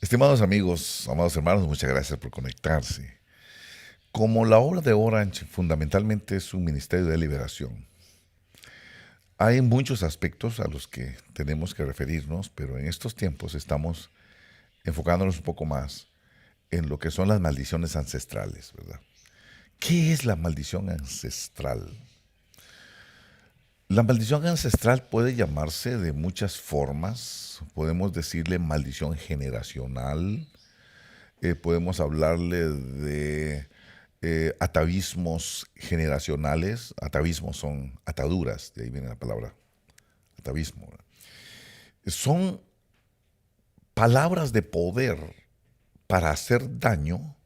Estimados amigos, amados hermanos, muchas gracias por conectarse. Como la obra de Orange fundamentalmente es un ministerio de liberación, hay muchos aspectos a los que tenemos que referirnos, pero en estos tiempos estamos enfocándonos un poco más en lo que son las maldiciones ancestrales, ¿verdad? ¿Qué es la maldición ancestral? La maldición ancestral puede llamarse de muchas formas. Podemos decirle maldición generacional, podemos hablarle de atavismos generacionales. Atavismos son ataduras, de ahí viene la palabra atavismo. ¿Verdad? Son palabras de poder para hacer daño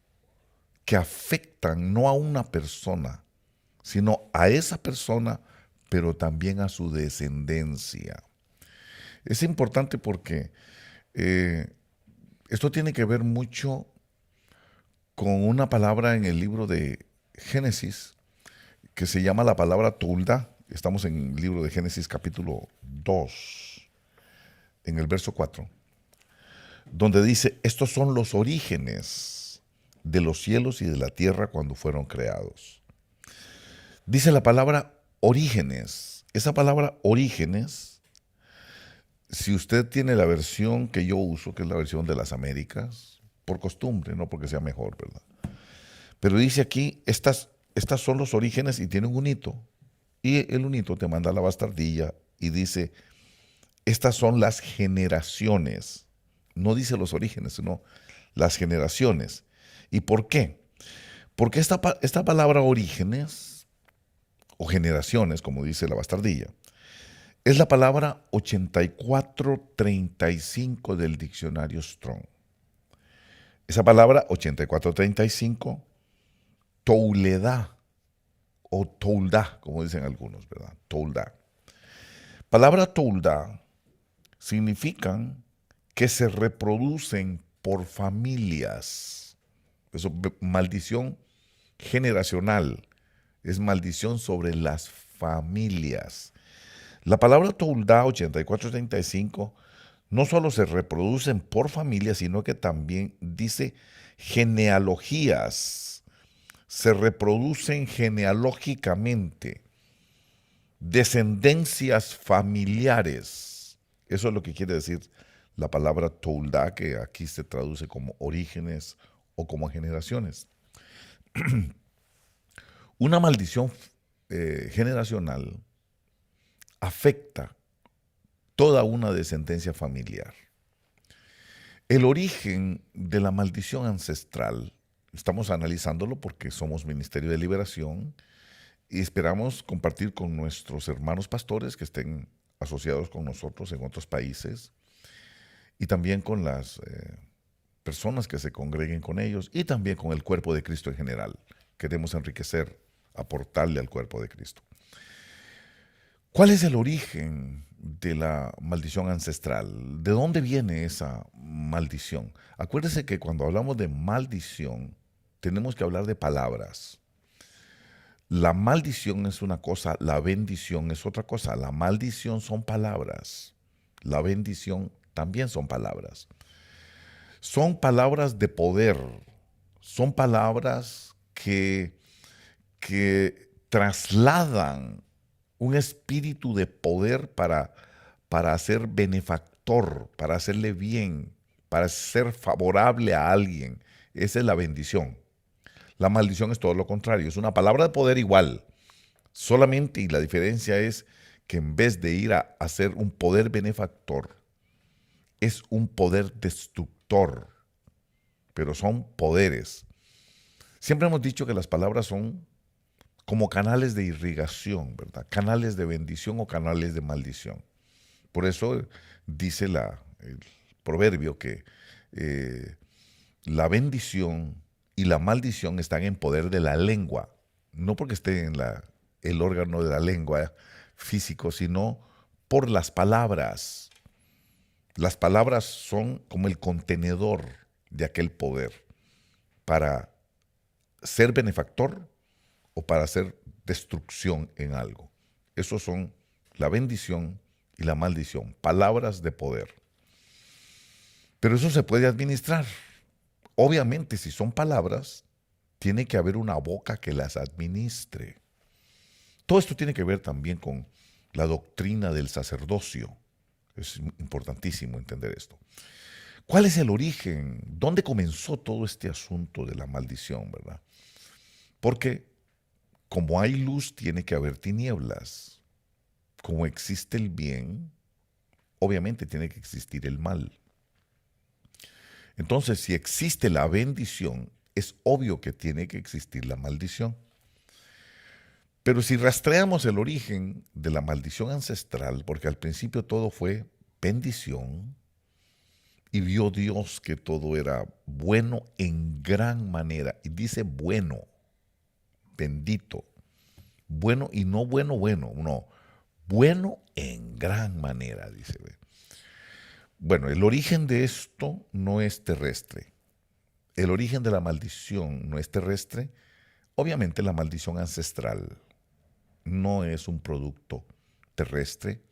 que afectan no a una persona, sino a esa persona, pero también a su descendencia. Es importante porque eh, esto tiene que ver mucho con una palabra en el libro de Génesis que se llama la palabra Tulda. Estamos en el libro de Génesis capítulo 2, en el verso 4, donde dice, estos son los orígenes de los cielos y de la tierra cuando fueron creados. Dice la palabra orígenes. Esa palabra orígenes, si usted tiene la versión que yo uso, que es la versión de las Américas, por costumbre, no porque sea mejor, ¿verdad? Pero dice aquí, estas son los orígenes y tienen un hito. Y el unito te manda la bastardilla y dice, estas son las generaciones. No dice los orígenes, sino las generaciones. ¿Y por qué? Porque esta palabra orígenes o generaciones, como dice la bastardilla, es la palabra 8435 del diccionario Strong. Esa palabra 8435, Touleda o Toulda, como dicen algunos, ¿verdad? Toulda. Palabra Toulda significan que se reproducen por familias. Eso, maldición generacional, es maldición sobre las familias. La palabra Toulda 8435 no solo se reproducen por familias, sino que también dice genealogías. Se reproducen genealógicamente, descendencias familiares. Eso es lo que quiere decir la palabra Toulda, que aquí se traduce como orígenes o como generaciones. Una maldición generacional afecta toda una descendencia familiar. El origen de la maldición ancestral, estamos analizándolo porque somos Ministerio de Liberación y esperamos compartir con nuestros hermanos pastores que estén asociados con nosotros en otros países y también con las personas que se congreguen con ellos y también con el cuerpo de Cristo en general. Queremos enriquecer, aportarle al cuerpo de Cristo. ¿Cuál es el origen de la maldición ancestral? ¿De dónde viene esa maldición? Acuérdese que cuando hablamos de maldición, tenemos que hablar de palabras. La maldición es una cosa, la bendición es otra cosa. La maldición son palabras. La bendición también son palabras. Son palabras de poder. Son palabras que trasladan un espíritu de poder para hacer benefactor, para hacerle bien, para ser favorable a alguien. Esa es la bendición. La maldición es todo lo contrario, es una palabra de poder igual, solamente y la diferencia es que en vez de ir a hacer un poder benefactor, es un poder destructor, pero son poderes. Siempre hemos dicho que las palabras son como canales de irrigación, ¿verdad? Canales de bendición o canales de maldición. Por eso dice el proverbio que eh, la bendición y la maldición están en poder de la lengua, no porque esté en el órgano de la lengua físico, sino por las palabras. Las palabras son como el contenedor de aquel poder para ser benefactor o para hacer destrucción en algo. Esos son la bendición y la maldición, palabras de poder. Pero eso se puede administrar. Obviamente, si son palabras, tiene que haber una boca que las administre. Todo esto tiene que ver también con la doctrina del sacerdocio. Es importantísimo entender esto. ¿Cuál es el origen? ¿Dónde comenzó todo este asunto de la maldición, verdad? Porque como hay luz, tiene que haber tinieblas. Como existe el bien, obviamente tiene que existir el mal. Entonces, si existe la bendición, es obvio que tiene que existir la maldición. Pero si rastreamos el origen de la maldición ancestral, porque al principio todo fue bendición, y vio Dios que todo era bueno en gran manera, y dice bueno, bendito, bueno y no bueno, no, bueno en gran manera, dice. Bueno, el origen de esto no es terrestre. El origen de la maldición no es terrestre. Obviamente la maldición ancestral no es un producto terrestre,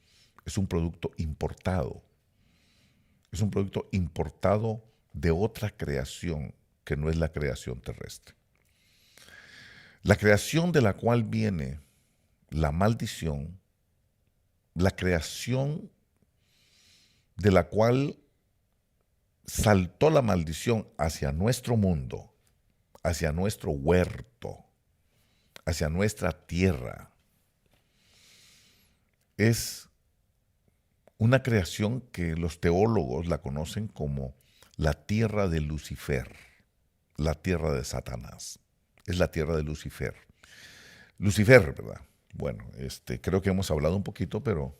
es un producto importado. Es un producto importado de otra creación que no es la creación terrestre. La creación de la cual viene la maldición, la creación de la cual saltó la maldición hacia nuestro mundo, hacia nuestro huerto, hacia nuestra tierra, es una creación que los teólogos la conocen como la tierra de Lucifer, la tierra de Satanás. Es la tierra de Lucifer. Lucifer, ¿verdad? Bueno, creo que hemos hablado un poquito, pero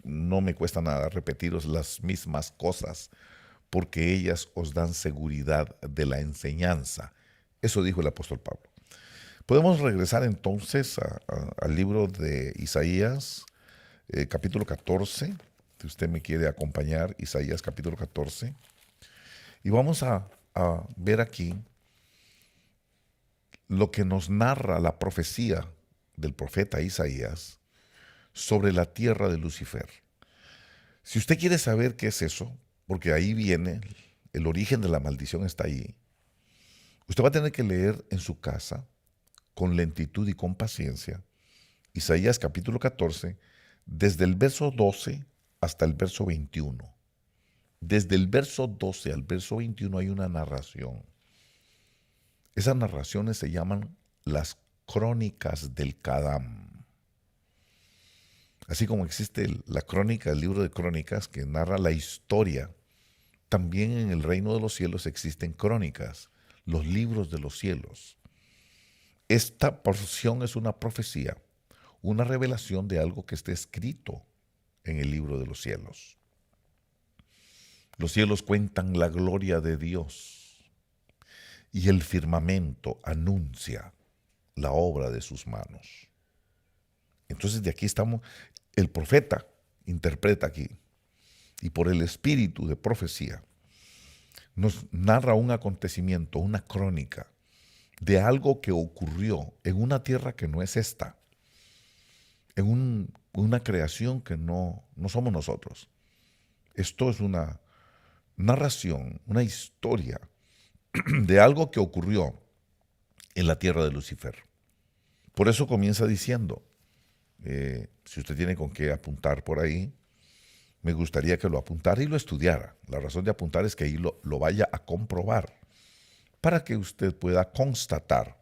no me cuesta nada repetiros las mismas cosas, porque ellas os dan seguridad de la enseñanza. Eso dijo el apóstol Pablo. Podemos regresar entonces al libro de Isaías, capítulo 14, si usted me quiere acompañar, Isaías capítulo 14, y vamos a ver aquí lo que nos narra la profecía del profeta Isaías sobre la tierra de Lucifer. Si usted quiere saber qué es eso, porque ahí viene, el origen de la maldición está ahí, usted va a tener que leer en su casa, con lentitud y con paciencia, Isaías capítulo 14, desde el verso 12 hasta el verso 21. Desde el verso 12 al verso 21 hay una narración. Esas narraciones se llaman las crónicas del Kadam. Así como existe la crónica, el libro de crónicas que narra la historia, también en el reino de los cielos existen crónicas, los libros de los cielos. Esta porción es una profecía, una revelación de algo que está escrito en el libro de los cielos. Los cielos cuentan la gloria de Dios y el firmamento anuncia la obra de sus manos. Entonces de aquí estamos, el profeta interpreta aquí y por el espíritu de profecía nos narra un acontecimiento, una crónica de algo que ocurrió en una tierra que no es esta, en una creación que no somos nosotros. Esto es una narración, una historia de algo que ocurrió en la tierra de Lucifer. Por eso comienza diciendo, si usted tiene con qué apuntar por ahí, me gustaría que lo apuntara y lo estudiara. La razón de apuntar es que ahí lo vaya a comprobar, para que usted pueda constatar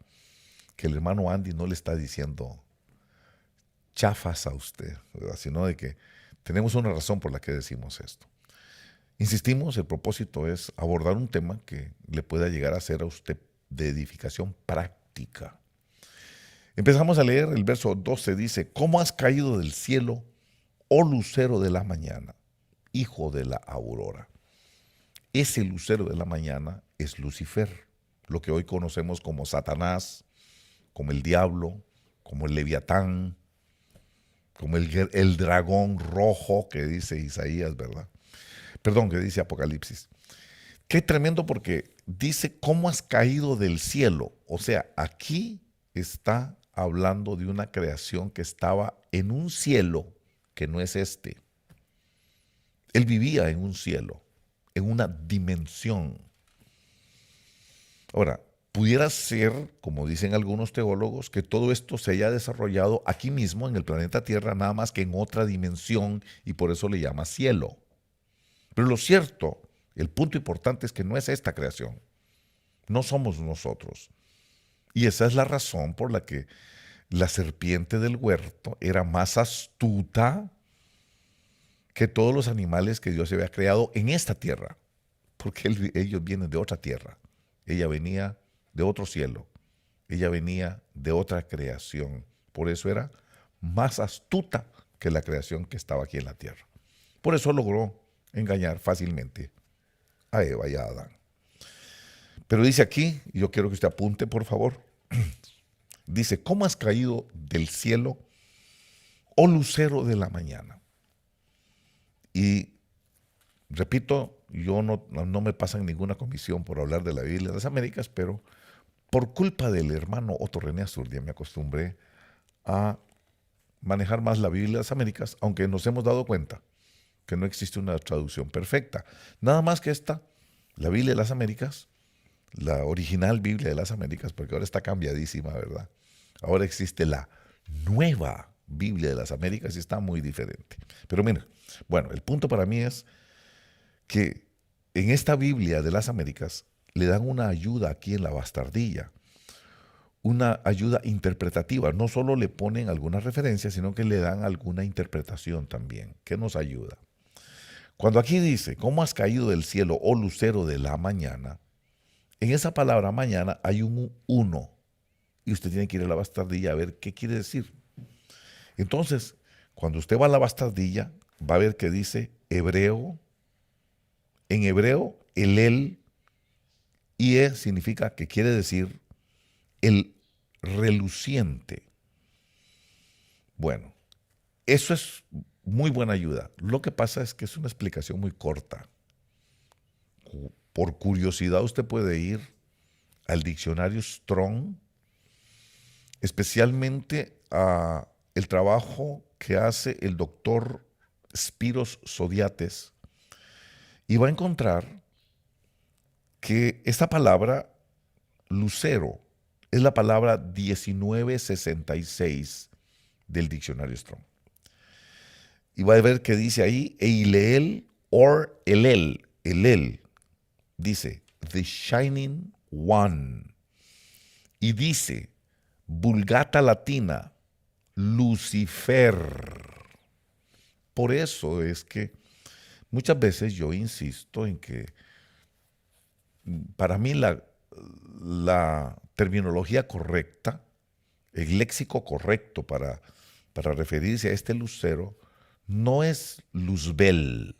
que el hermano Andy no le está diciendo chafas a usted, ¿verdad? Sino de que tenemos una razón por la que decimos esto. Insistimos, el propósito es abordar un tema que le pueda llegar a ser a usted de edificación práctica. Empezamos a leer el verso 12, dice, ¿cómo has caído del cielo, oh lucero de la mañana, hijo de la aurora? Ese lucero de la mañana es Lucifer, lo que hoy conocemos como Satanás, como el diablo, como el leviatán, como el dragón rojo que dice Isaías, ¿verdad? Perdón, que dice Apocalipsis. Qué tremendo, porque dice cómo has caído del cielo. O sea, aquí está hablando de una creación que estaba en un cielo que no es este. Él vivía en un cielo. en una dimensión. Ahora, pudiera ser, como dicen algunos teólogos, que todo esto se haya desarrollado aquí mismo en el planeta Tierra, nada más que en otra dimensión, y por eso le llama cielo. Pero lo cierto, el punto importante es que no es esta creación, no somos nosotros. Y esa es la razón por la que la serpiente del huerto era más astuta que todos los animales que Dios había creado en esta tierra, porque ellos vienen de otra tierra. Ella venía de otro cielo, ella venía de otra creación. Por eso era más astuta que la creación que estaba aquí en la tierra. Por eso logró engañar fácilmente a Eva y a Adán. Pero dice aquí, y yo quiero que usted apunte por favor, dice, ¿cómo has caído del cielo, oh lucero de la mañana? Y repito, yo no me pasan ninguna comisión por hablar de la Biblia de las Américas, pero por culpa del hermano Otto René Azurdia me acostumbré a manejar más la Biblia de las Américas, aunque nos hemos dado cuenta que no existe una traducción perfecta. Nada más que esta, la Biblia de las Américas, la original Biblia de las Américas, porque ahora está cambiadísima, ¿verdad? Ahora existe la nueva Biblia de las Américas y está muy diferente. Pero mira, bueno, el punto para mí es que en esta Biblia de las Américas le dan una ayuda aquí en la bastardilla, una ayuda interpretativa. No solo le ponen algunas referencias, sino que le dan alguna interpretación también, que nos ayuda. Cuando aquí dice, ¿cómo has caído del cielo, oh lucero de la mañana? En esa palabra mañana hay un uno, y usted tiene que ir a la bastardilla a ver qué quiere decir. Entonces, cuando usted va a la bastardilla, va a ver que dice hebreo. En hebreo, el IE significa que quiere decir el reluciente. Bueno, eso es muy buena ayuda. Lo que pasa es que es una explicación muy corta. Por curiosidad usted puede ir al diccionario Strong, especialmente a el trabajo que hace el doctor Spiros Zodiates, y va a encontrar que esta palabra lucero es la palabra 1966 del diccionario Strong. Y va a ver que dice ahí Eileel or Elel, dice the shining one, y dice Vulgata latina Lucifer. Por eso es que muchas veces yo insisto en que para mí la terminología correcta, el léxico correcto para referirse a este lucero, no es Luzbel,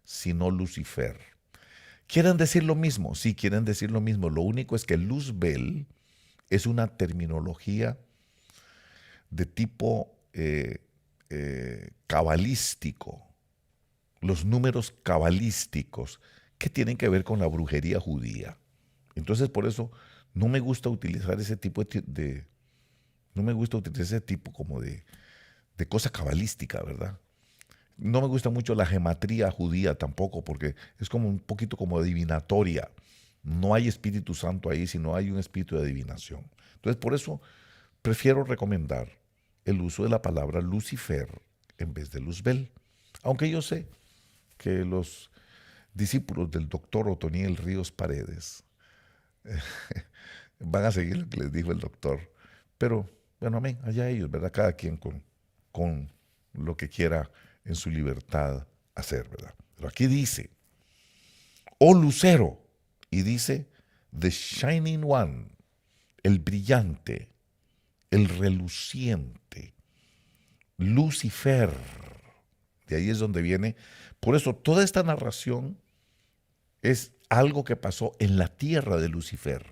sino Lucifer. ¿Quieren decir lo mismo? Sí, quieren decir lo mismo. Lo único es que Luzbel es una terminología de tipo cabalístico, los números cabalísticos que tienen que ver con la brujería judía. Entonces, por eso no me gusta utilizar ese tipo como de cosa cabalística, ¿verdad? No me gusta mucho la gematría judía tampoco, porque es como un poquito como adivinatoria. No hay Espíritu Santo ahí, sino hay un espíritu de adivinación. Entonces, por eso prefiero recomendar el uso de la palabra Lucifer en vez de Luzbel. Aunque yo sé que los discípulos del doctor Otoniel Ríos Paredes van a seguir lo que les dijo el doctor. Pero, bueno, amén, allá ellos, ¿verdad? Cada quien con lo que quiera en su libertad hacer, ¿verdad? Pero aquí dice, oh lucero, y dice, the shining one, el brillante, el reluciente, Lucifer. De ahí es donde viene. Por eso toda esta narración es algo que pasó en la tierra de Lucifer.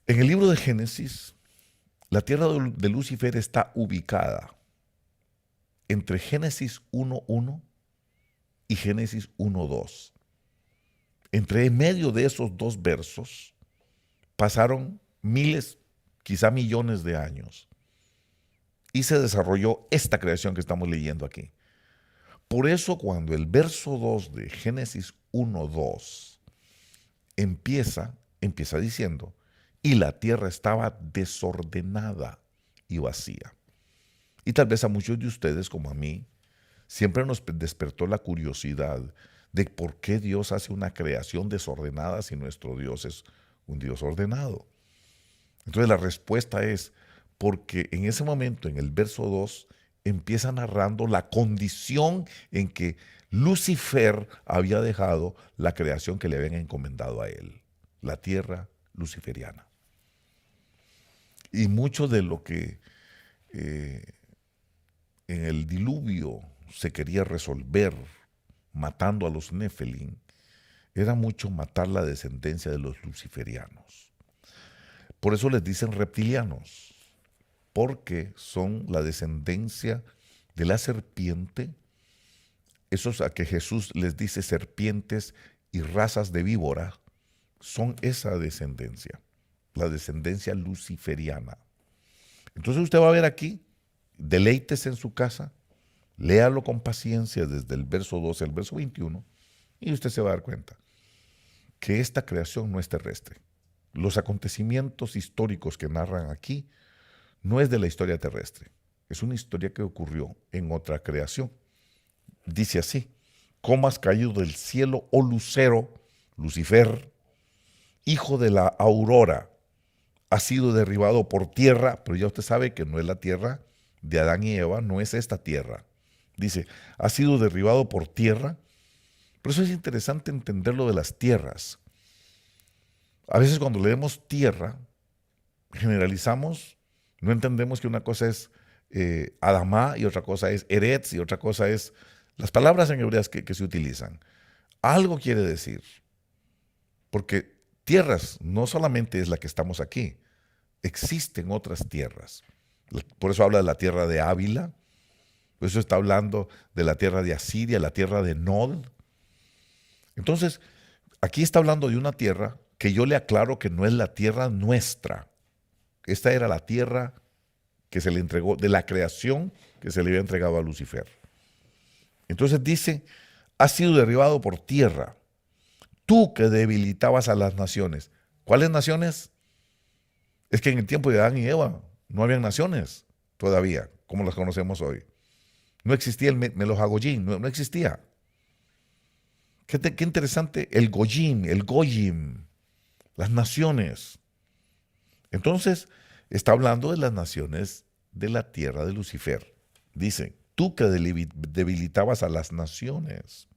En el libro de Génesis, la tierra de Lucifer está ubicada entre Génesis 1.1 y Génesis 1.2. Entre medio de esos dos versos pasaron miles, quizá millones de años, y se desarrolló esta creación que estamos leyendo aquí. Por eso cuando el verso 2 de Génesis 1:2 empieza diciendo, y la tierra estaba desordenada y vacía. Y tal vez a muchos de ustedes, como a mí, siempre nos despertó la curiosidad de por qué Dios hace una creación desordenada si nuestro Dios es un Dios ordenado. Entonces la respuesta es porque en ese momento, en el verso 2, empieza narrando la condición en que Lucifer había dejado la creación que le habían encomendado a él, la tierra luciferiana. Y mucho de lo que en el diluvio se quería resolver matando a los Nefelim, era mucho matar la descendencia de los luciferianos. Por eso les dicen reptilianos, porque son la descendencia de la serpiente, esos a que Jesús les dice serpientes y razas de víbora, son esa descendencia, la descendencia luciferiana. Entonces usted va a ver aquí, deleítese en su casa, léalo con paciencia desde el verso 12 al verso 21 y usted se va a dar cuenta que esta creación no es terrestre. Los acontecimientos históricos que narran aquí no es de la historia terrestre, es una historia que ocurrió en otra creación. Dice así, ¿cómo has caído del cielo, oh lucero, Lucifer, hijo de la aurora? Ha sido derribado por tierra, pero ya usted sabe que no es la tierra de Adán y Eva, no es esta tierra. Dice, ha sido derribado por tierra. Por eso es interesante entender lo de las tierras. A veces cuando leemos tierra, generalizamos, no entendemos que una cosa es Adamá y otra cosa es Eretz y otra cosa es las palabras en hebreo que se utilizan. Algo quiere decir, porque tierras no solamente es la que estamos aquí, existen otras tierras. Por eso habla de la tierra de Ávila, por eso está hablando de la tierra de Asiria, la tierra de Nod. Entonces, aquí está hablando de una tierra que yo le aclaro que no es la tierra nuestra. Esta era la tierra que se le entregó, de la creación que se le había entregado a Lucifer. Entonces dice, has sido derribado por tierra, tú que debilitabas a las naciones. ¿Cuáles naciones? Es que en el tiempo de Adán y Eva no habían naciones todavía, como las conocemos hoy. No existía el Melos HaGoyim, no existía. Qué interesante el Goyim, las naciones. Entonces, está hablando de las naciones de la tierra de Lucifer. Dice, tú que debilitabas a las naciones.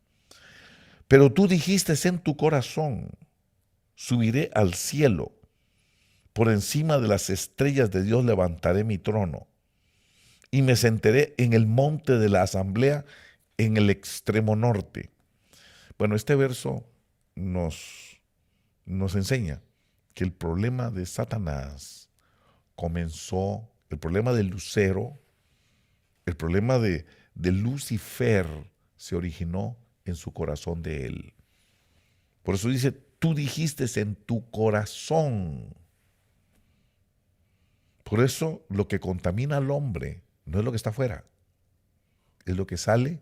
Pero tú dijiste en tu corazón, subiré al cielo, por encima de las estrellas de Dios levantaré mi trono, y me sentaré en el monte de la asamblea en el extremo norte. Bueno, este verso nos enseña que el problema de Satanás comenzó, el problema de Lucero, el problema de Lucifer se originó en su corazón de él. Por eso dice, tú dijiste en tu corazón. Por eso lo que contamina al hombre no es lo que está afuera, es lo que sale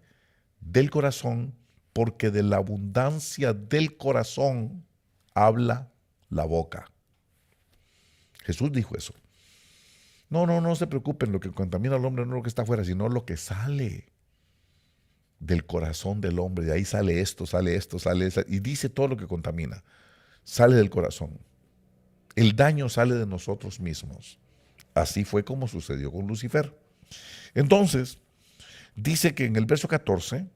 del corazón, porque de la abundancia del corazón habla la boca. Jesús dijo eso. No se preocupen, lo que contamina al hombre no es lo que está afuera, sino lo que sale del corazón del hombre. De ahí sale esto, sale eso, y dice todo lo que contamina. Sale del corazón. El daño sale de nosotros mismos. Así fue como sucedió con Lucifer. Entonces, dice que en el verso 14,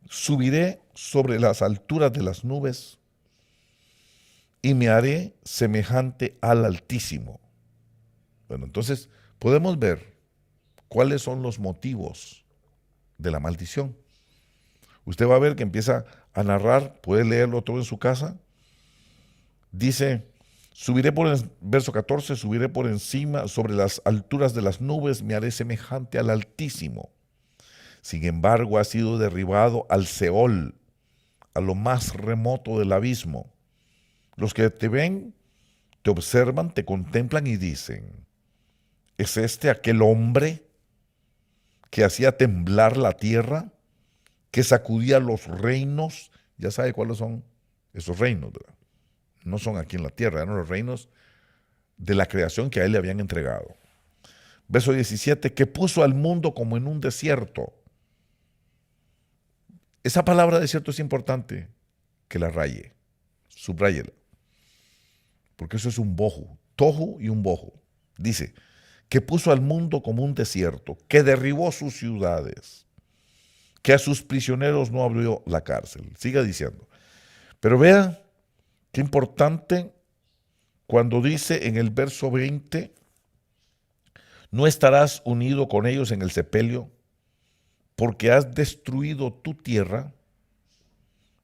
subiré sobre las alturas de las nubes y me haré semejante al Altísimo. Bueno, entonces podemos ver cuáles son los motivos de la maldición. Usted va a ver que empieza a narrar, puede leerlo todo en su casa. Dice, subiré por el verso 14, subiré por encima, sobre las alturas de las nubes, me haré semejante al Altísimo. Sin embargo, ha sido derribado al Seol, a lo más remoto del abismo. Los que te ven, te observan, te contemplan y dicen, ¿es este aquel hombre que hacía temblar la tierra que sacudía los reinos. Ya sabe cuáles son esos reinos, ¿verdad? No son aquí en la tierra, eran los reinos de la creación que a él le habían entregado. Verso 17, que puso al mundo como en un desierto. Esa palabra desierto es importante que la raye, subráyela, porque eso es un boju, tohu y un boju. Dice, que puso al mundo como un desierto, que derribó sus ciudades, que a sus prisioneros no abrió la cárcel. Siga diciendo. Pero vea qué importante cuando dice en el verso 20, no estarás unido con ellos en el sepelio, porque has destruido tu tierra,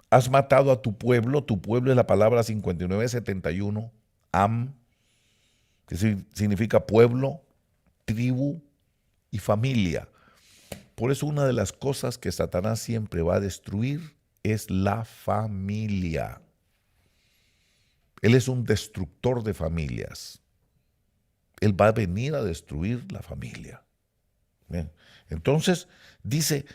has matado a tu pueblo es la palabra 5971, am, que significa pueblo, tribu y familia. Por eso una de las cosas que Satanás siempre va a destruir es la familia. Él es un destructor de familias. Él va a venir a destruir la familia. Bien. Entonces dice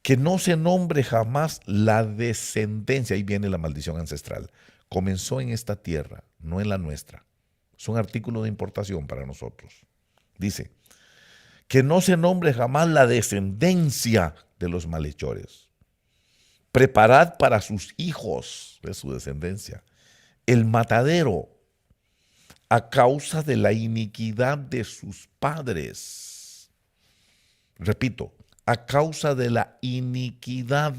que no se nombre jamás la descendencia. Ahí viene la maldición ancestral. Comenzó en esta tierra, no en la nuestra. Es un artículo de importación para nosotros. Dice que no se nombre jamás la descendencia de los malhechores. Preparad para sus hijos, de su descendencia, el matadero a causa de la iniquidad de sus padres. Repito, a causa de la iniquidad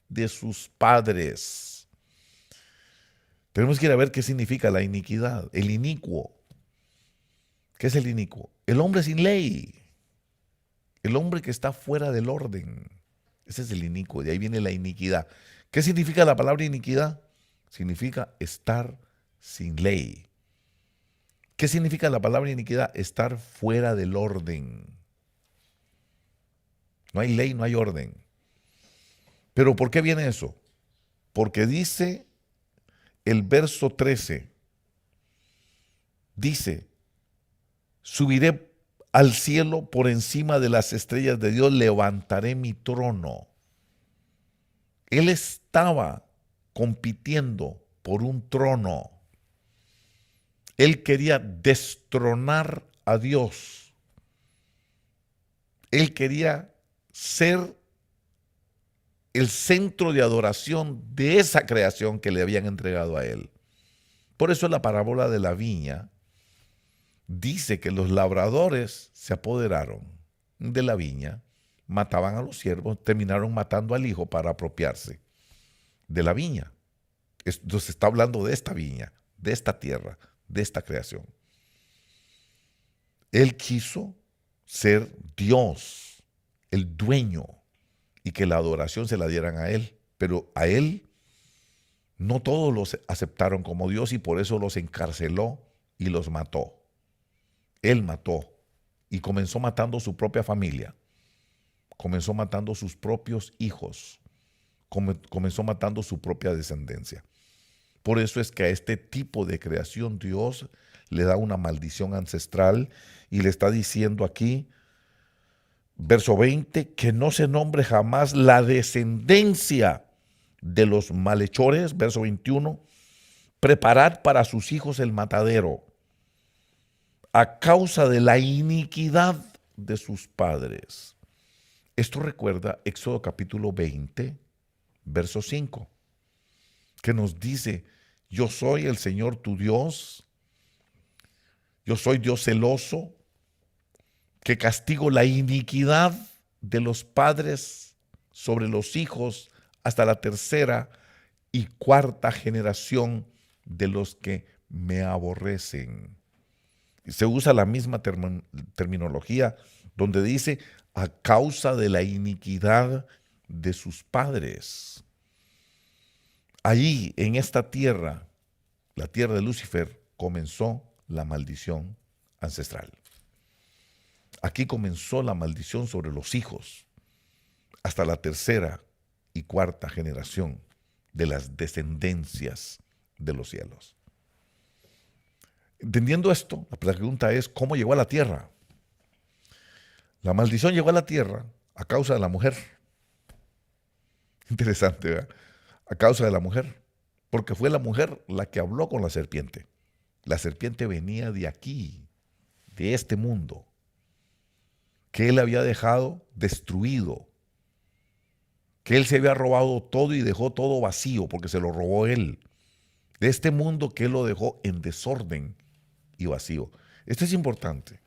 de sus padres. Tenemos que ir a ver qué significa la iniquidad, el inicuo. ¿Qué es el inicuo? El hombre sin ley, el hombre que está fuera del orden. Ese es el inicuo, de ahí viene la iniquidad. ¿Qué significa la palabra iniquidad? Significa estar sin ley. ¿Qué significa la palabra iniquidad? Estar fuera del orden. No hay ley, no hay orden. ¿Pero por qué viene eso? Porque dice el verso 13, dice, subiré al cielo por encima de las estrellas de Dios, levantaré mi trono. Él estaba compitiendo por un trono. Él quería destronar a Dios. Él quería ser el centro de adoración de esa creación que le habían entregado a él. Por eso la parábola de la viña dice que los labradores se apoderaron de la viña, mataban a los siervos, terminaron matando al hijo para apropiarse de la viña. Entonces está hablando de esta viña, de esta tierra, de esta creación. Él quiso ser Dios, el dueño, y que la adoración se la dieran a él, pero a él no todos los aceptaron como Dios y por eso los encarceló y los mató. Él mató y comenzó matando su propia familia, comenzó matando sus propios hijos, comenzó matando su propia descendencia. Por eso es que a este tipo de creación Dios le da una maldición ancestral y le está diciendo aquí, verso 20, que no se nombre jamás la descendencia de los malhechores. Verso 21, preparad para sus hijos el matadero a causa de la iniquidad de sus padres. Esto recuerda Éxodo capítulo 20, verso 5, que nos dice, yo soy el Señor tu Dios, yo soy Dios celoso, que castigo la iniquidad de los padres sobre los hijos hasta la tercera y cuarta generación de los que me aborrecen. Se usa la misma terminología donde dice a causa de la iniquidad de sus padres. Ahí, en esta tierra, la tierra de Lucifer, comenzó la maldición ancestral. Aquí comenzó la maldición sobre los hijos hasta la tercera y cuarta generación de las descendencias de los cielos. Entendiendo esto, la pregunta es, ¿cómo llegó a la tierra? La maldición llegó a la tierra a causa de la mujer. Interesante, ¿verdad? A causa de la mujer. Porque fue la mujer la que habló con la serpiente. La serpiente venía de aquí, de este mundo, que él había dejado destruido, que él se había robado todo y dejó todo vacío porque se lo robó él. De este mundo que él lo dejó en desorden y vacío. Esto es importante.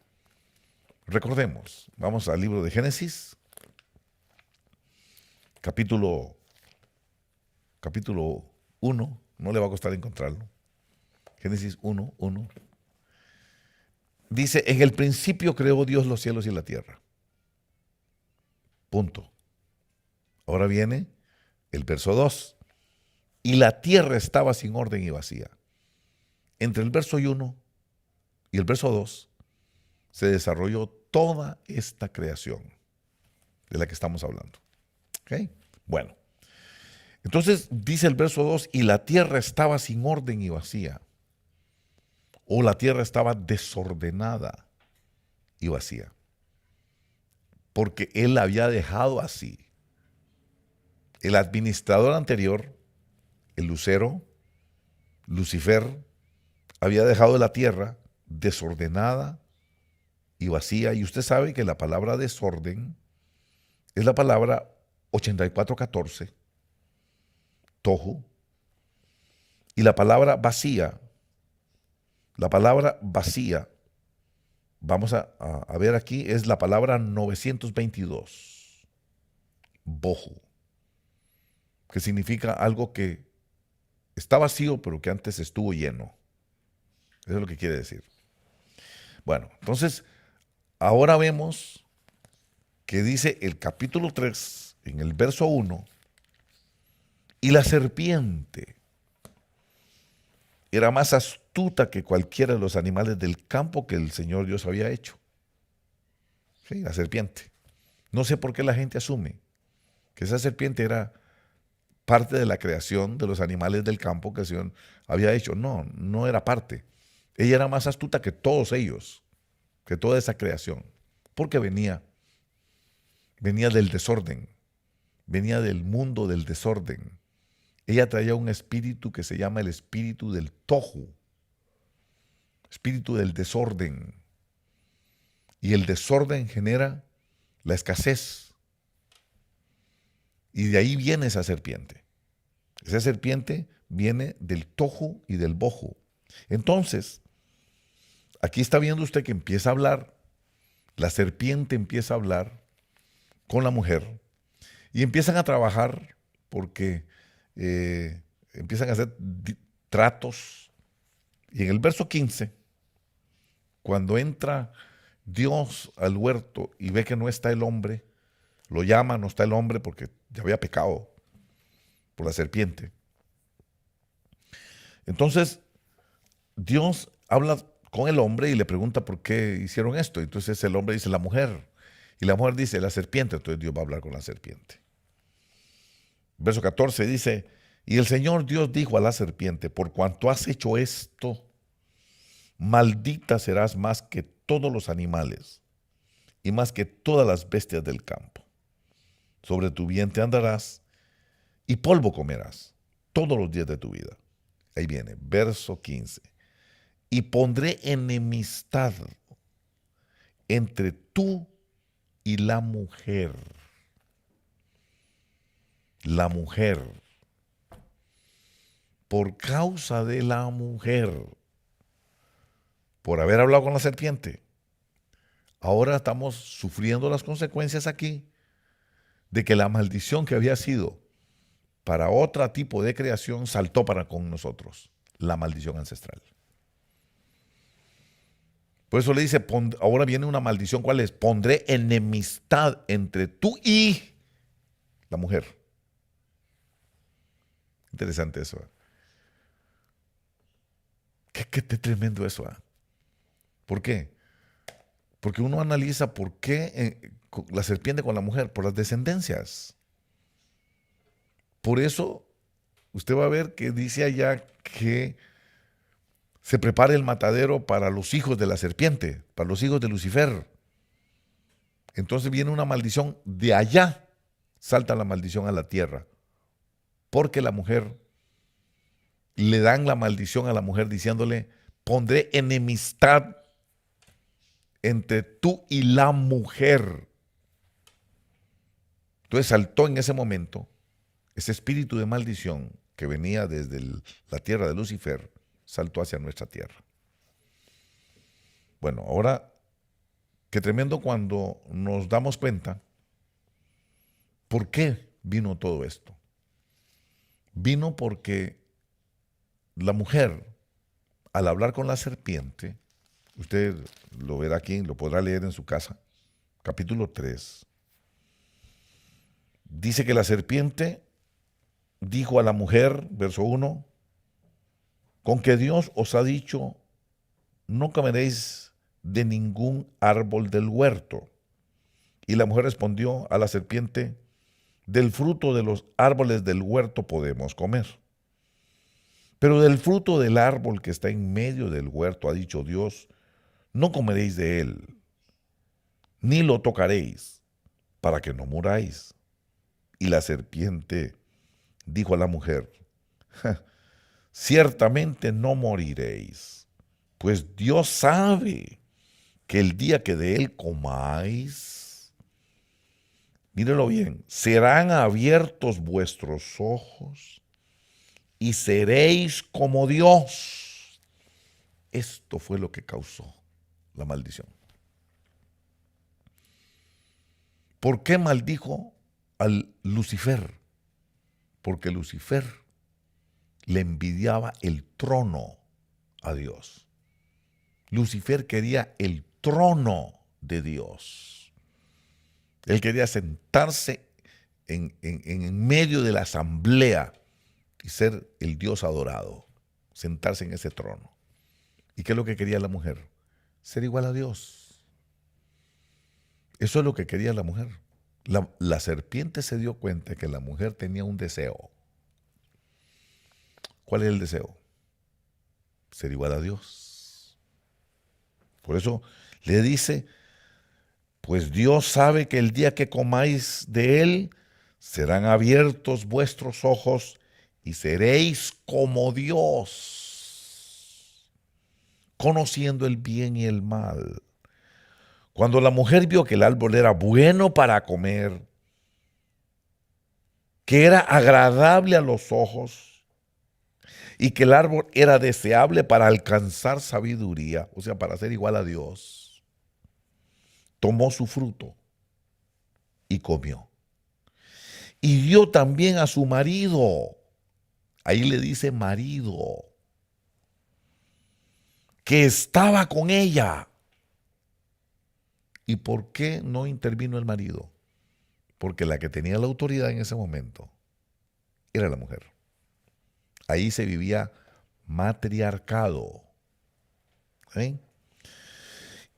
Recordemos, vamos al libro de Génesis, capítulo 1, no le va a costar encontrarlo. Génesis 1:1. Dice, en el principio creó Dios los cielos y la tierra. Punto. Ahora viene el verso 2. Y la tierra estaba sin orden y vacía. Entre el verso 1 y el verso 2 se desarrolló toda esta creación de la que estamos hablando. ¿Ok? Bueno, entonces dice el verso 2, y la tierra estaba sin orden y vacía. O la tierra estaba desordenada y vacía. Porque él la había dejado así. El administrador anterior, el lucero, Lucifer, había dejado la tierra desordenada y vacía. Y usted sabe que la palabra desorden es la palabra 8414, tohu. Y la palabra vacía, vamos a ver aquí, es la palabra 922, bohu, que significa algo que está vacío, pero que antes estuvo lleno. Eso es lo que quiere decir. Bueno, entonces, ahora vemos que dice el capítulo 3, en el verso 1, y la serpiente era más astuta que cualquiera de los animales del campo que el Señor Dios había hecho. Sí, la serpiente. No sé por qué la gente asume que esa serpiente era parte de la creación de los animales del campo que el Señor había hecho. No, no era parte. Ella era más astuta que todos ellos, que toda esa creación, porque venía del desorden, venía del mundo del desorden. Ella traía un espíritu que se llama el espíritu del tohu, espíritu del desorden. Y el desorden genera la escasez. Y de ahí viene esa serpiente. Esa serpiente viene del tohu y del bohu. Entonces, aquí está viendo usted que empieza a hablar, la serpiente empieza a hablar con la mujer y empiezan a trabajar porque empiezan a hacer tratos. Y en el verso 15, cuando entra Dios al huerto y ve que no está el hombre, lo llama, no está el hombre porque ya había pecado por la serpiente. Entonces, Dios habla con el hombre y le pregunta por qué hicieron esto. Entonces el hombre dice la mujer. Y la mujer dice la serpiente. Entonces Dios va a hablar con la serpiente. Verso 14 dice, y el Señor Dios dijo a la serpiente, por cuanto has hecho esto, maldita serás más que todos los animales y más que todas las bestias del campo. Sobre tu vientre andarás y polvo comerás todos los días de tu vida. Ahí viene, verso 15. Y pondré enemistad entre tú y la mujer. La mujer. Por causa de la mujer. Por haber hablado con la serpiente. Ahora estamos sufriendo las consecuencias aquí de que la maldición que había sido para otro tipo de creación saltó para con nosotros. La maldición ancestral. Por eso le dice, ahora viene una maldición. ¿Cuál es? Pondré enemistad entre tú y la mujer. Interesante eso. Qué tremendo eso. ¿Por qué? Porque uno analiza por qué la serpiente con la mujer, por las descendencias. Por eso usted va a ver que dice allá que se prepara el matadero para los hijos de la serpiente, para los hijos de Lucifer. Entonces viene una maldición de allá, salta la maldición a la tierra porque la mujer, le dan la maldición a la mujer diciéndole, pondré enemistad entre tú y la mujer. Entonces saltó en ese momento ese espíritu de maldición que venía desde la tierra de Lucifer, saltó hacia nuestra tierra. Bueno, ahora, qué tremendo cuando nos damos cuenta por qué vino todo esto. Vino porque la mujer, al hablar con la serpiente, usted lo verá aquí, lo podrá leer en su casa, capítulo 3, dice que la serpiente dijo a la mujer, verso 1, con que Dios os ha dicho, no comeréis de ningún árbol del huerto. Y la mujer respondió a la serpiente, del fruto de los árboles del huerto podemos comer. Pero del fruto del árbol que está en medio del huerto, ha dicho Dios, no comeréis de él, ni lo tocaréis, para que no muráis. Y la serpiente dijo a la mujer, ciertamente no moriréis, pues Dios sabe que el día que de él comáis, mírenlo bien, serán abiertos vuestros ojos y seréis como Dios. Esto fue lo que causó la maldición. ¿Por qué maldijo al Lucifer? Porque Lucifer le envidiaba el trono a Dios. Lucifer quería el trono de Dios. Él quería sentarse en medio de la asamblea y ser el Dios adorado, sentarse en ese trono. ¿Y qué es lo que quería la mujer? Ser igual a Dios. Eso es lo que quería la mujer. La serpiente se dio cuenta que la mujer tenía un deseo. ¿Cuál es el deseo? Ser igual a Dios. Por eso le dice, pues Dios sabe que el día que comáis de él, serán abiertos vuestros ojos y seréis como Dios, conociendo el bien y el mal. Cuando la mujer vio que el árbol era bueno para comer, que era agradable a los ojos y que el árbol era deseable para alcanzar sabiduría, o sea, para ser igual a Dios, tomó su fruto y comió. Y dio también a su marido, ahí le dice marido, que estaba con ella. ¿Y por qué no intervino el marido? Porque la que tenía la autoridad en ese momento era la mujer. Ahí se vivía matriarcado. ¿Sí?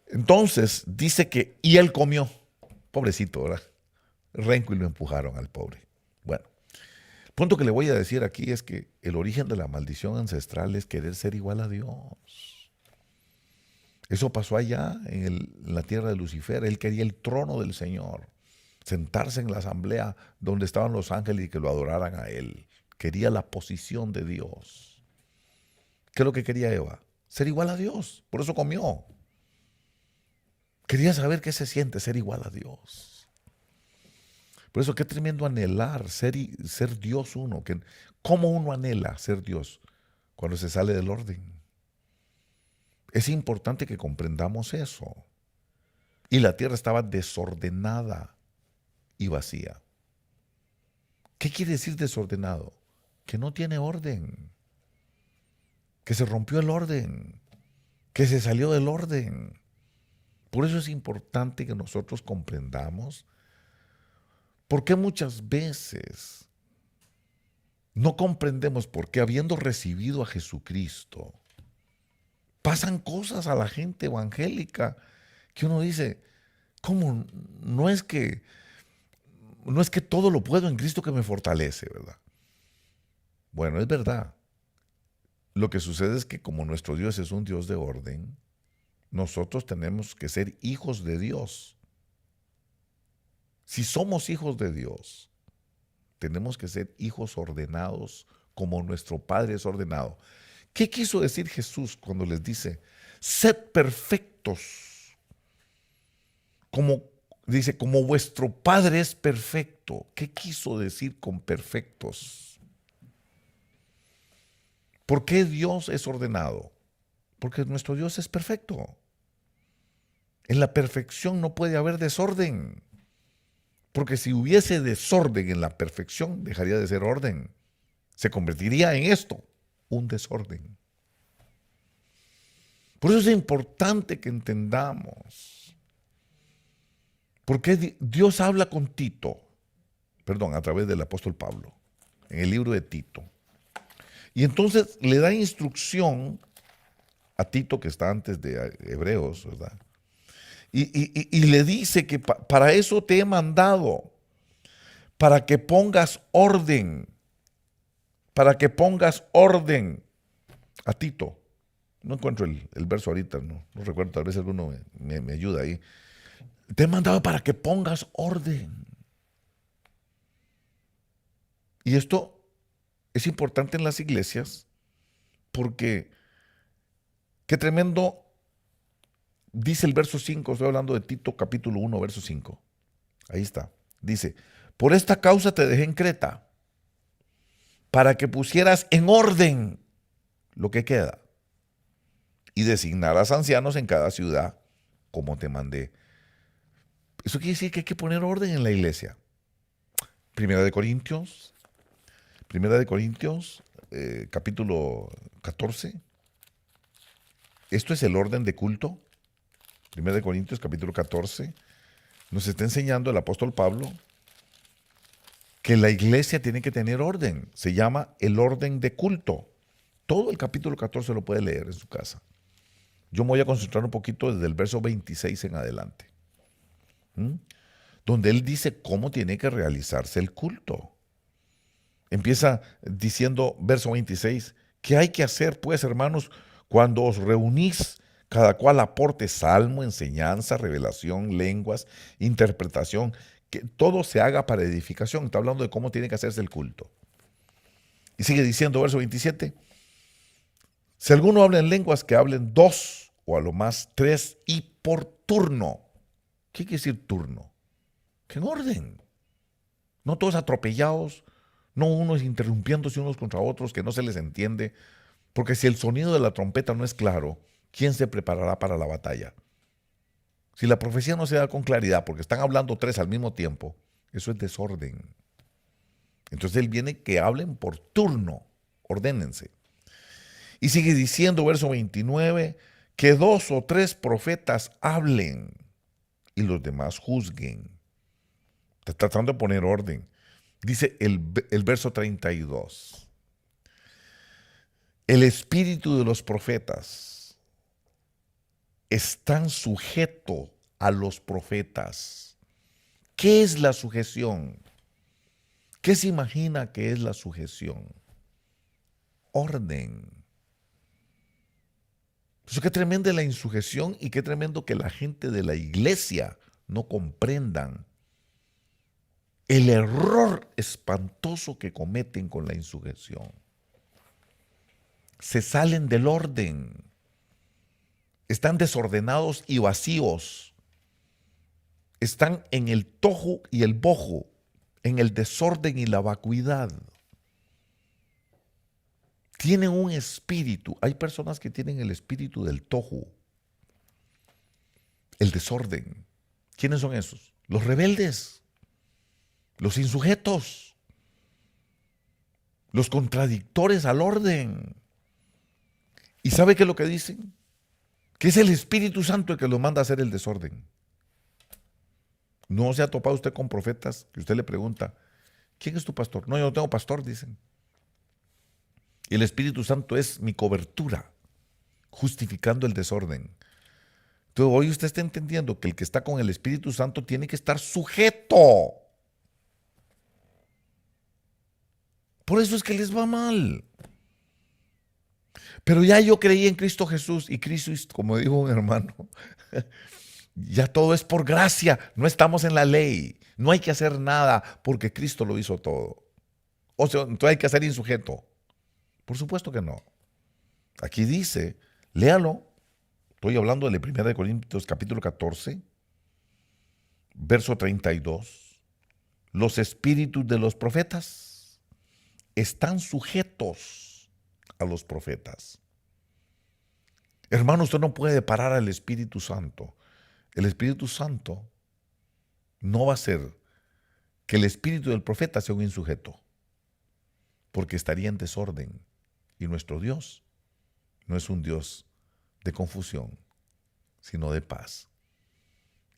Entonces dice que, y él comió. Pobrecito, ¿verdad? Renco y lo empujaron al pobre. Bueno, el punto que le voy a decir aquí es que el origen de la maldición ancestral es querer ser igual a Dios. Eso pasó allá en la tierra de Lucifer. Él quería el trono del Señor, sentarse en la asamblea donde estaban los ángeles y que lo adoraran a él. Quería la posición de Dios. ¿Qué es lo que quería Eva? Ser igual a Dios. Por eso comió. Quería saber qué se siente ser igual a Dios. Por eso qué tremendo anhelar ser Dios uno. ¿Cómo uno anhela ser Dios? Cuando se sale del orden. Es importante que comprendamos eso. Y la tierra estaba desordenada y vacía. ¿Qué quiere decir desordenado? Que no tiene orden. Que se rompió el orden. Que se salió del orden. Por eso es importante que nosotros comprendamos por qué muchas veces no comprendemos por qué, habiendo recibido a Jesucristo, pasan cosas a la gente evangélica que uno dice, ¿cómo? No es que todo lo puedo en Cristo que me fortalece, ¿verdad? Bueno, es verdad. Lo que sucede es que como nuestro Dios es un Dios de orden, nosotros tenemos que ser hijos de Dios. Si somos hijos de Dios, tenemos que ser hijos ordenados como nuestro Padre es ordenado. ¿Qué quiso decir Jesús cuando les dice, sed perfectos? Como dice, como vuestro Padre es perfecto. ¿Qué quiso decir con perfectos? ¿Por qué Dios es ordenado? Porque nuestro Dios es perfecto. En la perfección no puede haber desorden. Porque si hubiese desorden en la perfección, dejaría de ser orden. Se convertiría en esto, un desorden. Por eso es importante que entendamos por qué Dios habla con Tito, a través del apóstol Pablo, en el libro de Tito. Y entonces le da instrucción a Tito, que está antes de Hebreos, ¿verdad? Y le dice que para eso te he mandado, para que pongas orden a Tito. No encuentro el verso ahorita, no recuerdo, tal vez alguno me ayuda ahí. Te he mandado para que pongas orden. Y esto es importante en las iglesias porque qué tremendo, dice el verso 5, estoy hablando de Tito capítulo 1, verso 5. Ahí está. Dice, por esta causa te dejé en Creta, para que pusieras en orden lo que queda y designaras ancianos en cada ciudad, como te mandé. Eso quiere decir que hay que poner orden en la iglesia. Primera de Corintios, capítulo 14. Esto es el orden de culto. Primera de Corintios, capítulo 14. Nos está enseñando el apóstol Pablo que la iglesia tiene que tener orden. Se llama el orden de culto. Todo el capítulo 14 lo puede leer en su casa. Yo me voy a concentrar un poquito desde el verso 26 en adelante. Donde él dice cómo tiene que realizarse el culto. Empieza diciendo, verso 26, ¿qué hay que hacer, pues, hermanos, cuando os reunís? Cada cual aporte salmo, enseñanza, revelación, lenguas, interpretación, que todo se haga para edificación. Está hablando de cómo tiene que hacerse el culto. Y sigue diciendo, verso 27, si alguno habla en lenguas, que hablen 2 o a lo más 3 y por turno. ¿Qué quiere decir turno? Que en orden. No todos atropellados, no unos interrumpiéndose unos contra otros, que no se les entiende. Porque si el sonido de la trompeta no es claro, ¿quién se preparará para la batalla? Si la profecía no se da con claridad, porque están hablando 3 al mismo tiempo, eso es desorden. Entonces él viene que hablen por turno, ordénense. Y sigue diciendo, verso 29, que 2 o 3 profetas hablen y los demás juzguen. Está tratando de poner orden. Dice el verso 32. El espíritu de los profetas están sujetos a los profetas. ¿Qué es la sujeción? ¿Qué se imagina que es la sujeción? Orden. Entonces, qué tremenda la insujeción y qué tremendo que la gente de la iglesia no comprendan el error espantoso que cometen con la insujeción. Se salen del orden. Están desordenados y vacíos. Están en el tohu y el bohu, en el desorden y la vacuidad. Tienen un espíritu. Hay personas que tienen el espíritu del tohu, el desorden. ¿Quiénes son esos? Los rebeldes, los insujetos, los contradictores al orden. ¿Y sabe qué es lo que dicen? Que es el Espíritu Santo el que los manda a hacer el desorden. ¿No se ha topado usted con profetas que usted le pregunta, ¿quién es tu pastor? No, yo no tengo pastor, dicen. Y el Espíritu Santo es mi cobertura, justificando el desorden. Entonces hoy usted está entendiendo que el que está con el Espíritu Santo tiene que estar sujeto. Por eso es que les va mal. Pero ya yo creí en Cristo Jesús y Cristo, como dijo un hermano, ya todo es por gracia, no estamos en la ley, no hay que hacer nada porque Cristo lo hizo todo. O sea, entonces hay que ser insujeto. Por supuesto que no. Aquí dice, léalo. Estoy hablando de 1 Corintios capítulo 14, verso 32. Los espíritus de los profetas están sujetos a los profetas. Hermano, usted no puede parar al Espíritu Santo. El Espíritu Santo no va a hacer que el espíritu del profeta sea un insujeto, porque estaría en desorden. Y nuestro Dios no es un Dios de confusión, sino de paz.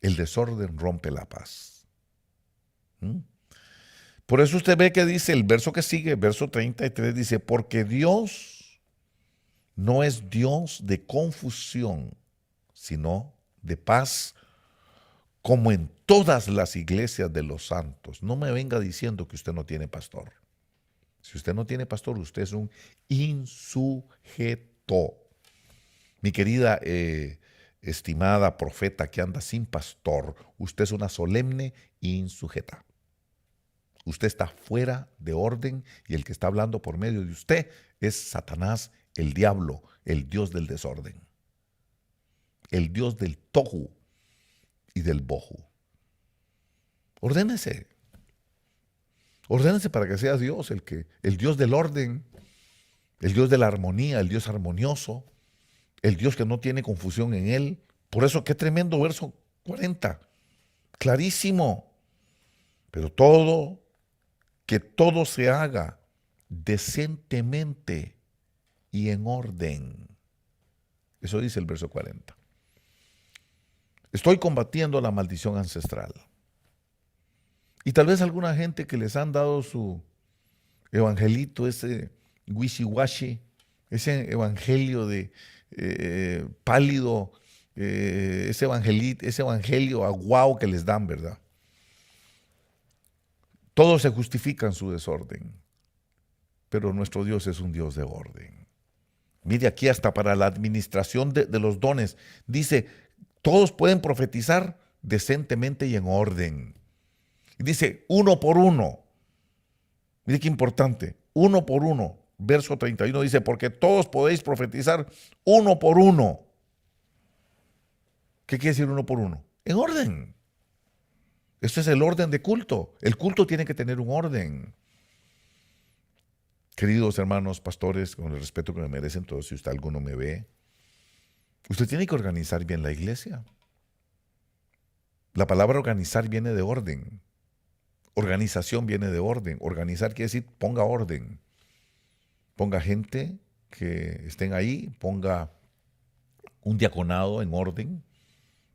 El desorden rompe la paz. Por eso usted ve que dice el verso que sigue, verso 33, dice, porque Dios no es Dios de confusión, sino de paz, como en todas las iglesias de los santos. No me venga diciendo que usted no tiene pastor. Si usted no tiene pastor, usted es un insujeto. Mi querida estimada profeta que anda sin pastor, usted es una solemne insujeta. Usted está fuera de orden y el que está hablando por medio de usted es Satanás, el diablo, el Dios del desorden, el Dios del tohu y del bohu. Ordénese. Ordénese para que sea Dios el Dios del orden, el Dios de la armonía, el Dios armonioso, el Dios que no tiene confusión en él. Por eso, qué tremendo verso 40. Clarísimo. Pero que todo se haga decentemente y en orden. Eso dice el verso 40. Estoy combatiendo la maldición ancestral. Y tal vez alguna gente que les han dado su evangelito, ese wishy-washy, ese evangelio de pálido, ese evangelio aguao que les dan, ¿verdad? Todos se justifican su desorden, pero nuestro Dios es un Dios de orden. Mire aquí hasta para la administración de los dones. Dice, todos pueden profetizar decentemente y en orden. Dice, uno por uno. Mire qué importante, uno por uno. Verso 31 dice, porque todos podéis profetizar uno por uno. ¿Qué quiere decir uno por uno? En orden. Esto es el orden de culto. El culto tiene que tener un orden. Queridos hermanos pastores, con el respeto que me merecen todos, si usted alguno me ve, usted tiene que organizar bien la iglesia. La palabra organizar viene de orden. Organización viene de orden. Organizar quiere decir ponga orden. Ponga gente que estén ahí, ponga un diaconado en orden.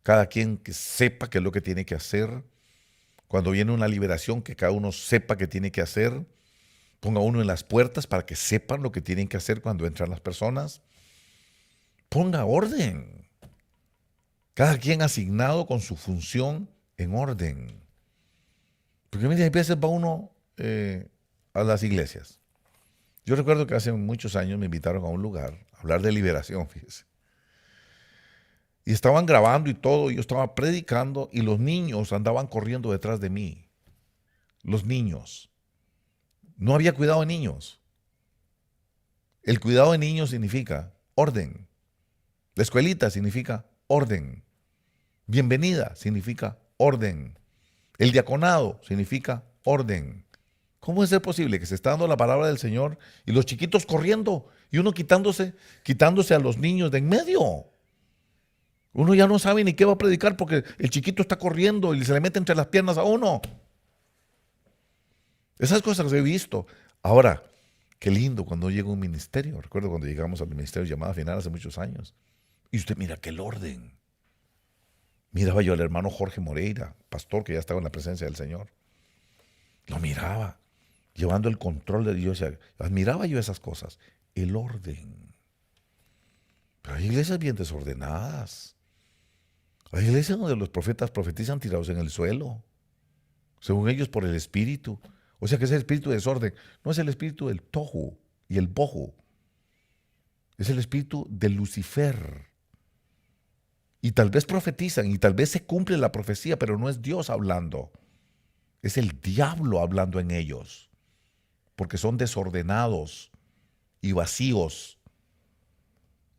Cada quien que sepa qué es lo que tiene que hacer. Cuando viene una liberación, que cada uno sepa qué tiene que hacer. Ponga uno en las puertas para que sepan lo que tienen que hacer cuando entran las personas. Ponga orden. Cada quien asignado con su función en orden. Porque mira, a veces va uno a las iglesias. Yo recuerdo que hace muchos años me invitaron a un lugar a hablar de liberación, fíjese. Y estaban grabando y todo, y yo estaba predicando y los niños andaban corriendo detrás de mí. Los niños. No había cuidado de niños. El cuidado de niños significa orden. La escuelita significa orden. Bienvenida significa orden. El diaconado significa orden. ¿Cómo es posible que se está dando la palabra del Señor y los chiquitos corriendo y uno quitándose a los niños de en medio? Uno ya no sabe ni qué va a predicar porque el chiquito está corriendo y se le mete entre las piernas a uno. Esas cosas he visto. Ahora, qué lindo cuando llega un ministerio. Recuerdo cuando llegamos al ministerio Llamada Final hace muchos años. Y usted mira aquel orden. Miraba yo al hermano Jorge Moreira, pastor que ya estaba en la presencia del Señor. Lo miraba, llevando el control de Dios. Admiraba yo esas cosas. El orden. Pero hay iglesias bien desordenadas. Hay iglesias donde los profetas profetizan tirados en el suelo, según ellos por el espíritu. O sea que ese espíritu de desorden no es el espíritu del tohu y el bohu. Es el espíritu de Lucifer. Y tal vez profetizan y tal vez se cumple la profecía, pero no es Dios hablando. Es el diablo hablando en ellos. porque son desordenados y vacíos.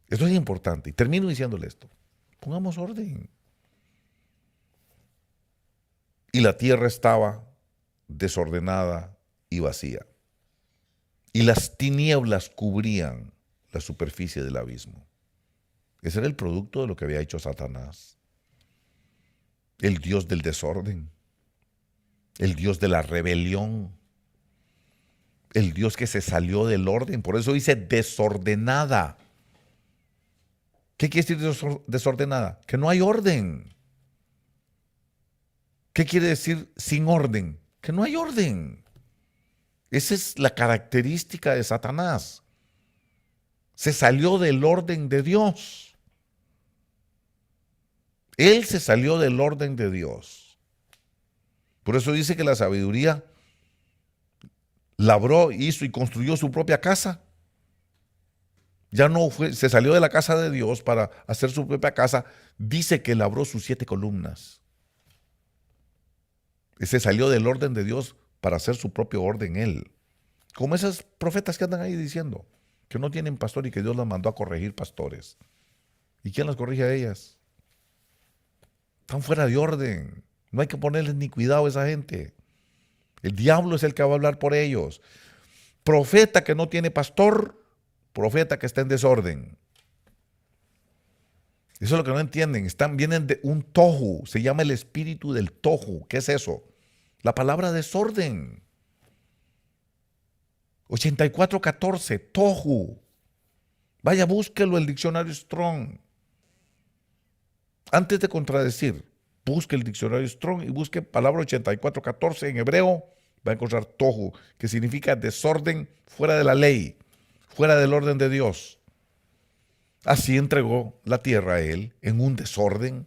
Esto es importante. Y termino diciéndole esto. Pongamos orden. Y la tierra estaba desordenada y vacía. Y las tinieblas cubrían la superficie del abismo. Ese era el producto de lo que había hecho Satanás. El Dios del desorden. El Dios de la rebelión. El Dios que se salió del orden. Por eso dice desordenada. ¿Qué quiere decir desordenada? Que no hay orden. ¿Qué quiere decir sin orden? Que no hay orden. Esa es la característica de Satanás. Se salió del orden de Dios. Él se salió del orden de Dios. Por eso dice que la sabiduría labró, hizo y construyó su propia casa. Ya no fue, se salió de la casa de Dios para hacer su propia casa. Dice que labró sus 7 columnas. Se salió del orden de Dios para hacer su propio orden él. Como esos profetas que andan ahí diciendo que no tienen pastor y que Dios las mandó a corregir pastores. ¿Y quién las corrige a ellas? Están fuera de orden. No hay que ponerles ni cuidado a esa gente. El diablo es el que va a hablar por ellos. Profeta que no tiene pastor, profeta que está en desorden. Eso es lo que no entienden. Vienen de un tohu. Se llama el espíritu del tohu. ¿Qué es eso? La palabra desorden. 84:14, tohu. Vaya, búsquelo el diccionario Strong. Antes de contradecir, busque el diccionario Strong y busque palabra 84:14 en hebreo. Va a encontrar tohu, que significa desorden fuera de la ley, fuera del orden de Dios. Así entregó la tierra a él en un desorden.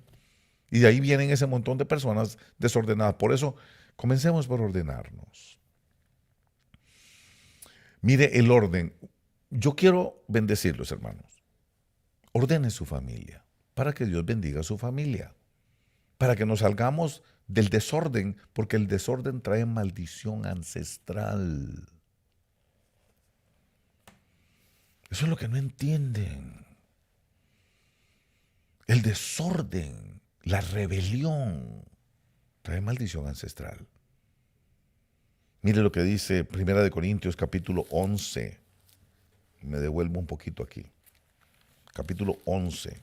Y de ahí vienen ese montón de personas desordenadas. Por eso, comencemos por ordenarnos. Mire el orden. Yo quiero bendecirlos, hermanos. Ordene su familia para que Dios bendiga a su familia. Para que nos salgamos del desorden, porque el desorden trae maldición ancestral. Eso es lo que no entienden. El desorden, la rebelión, trae maldición ancestral. Mire lo que dice 1 Corintios capítulo 11. Me devuelvo un poquito aquí. Capítulo 11.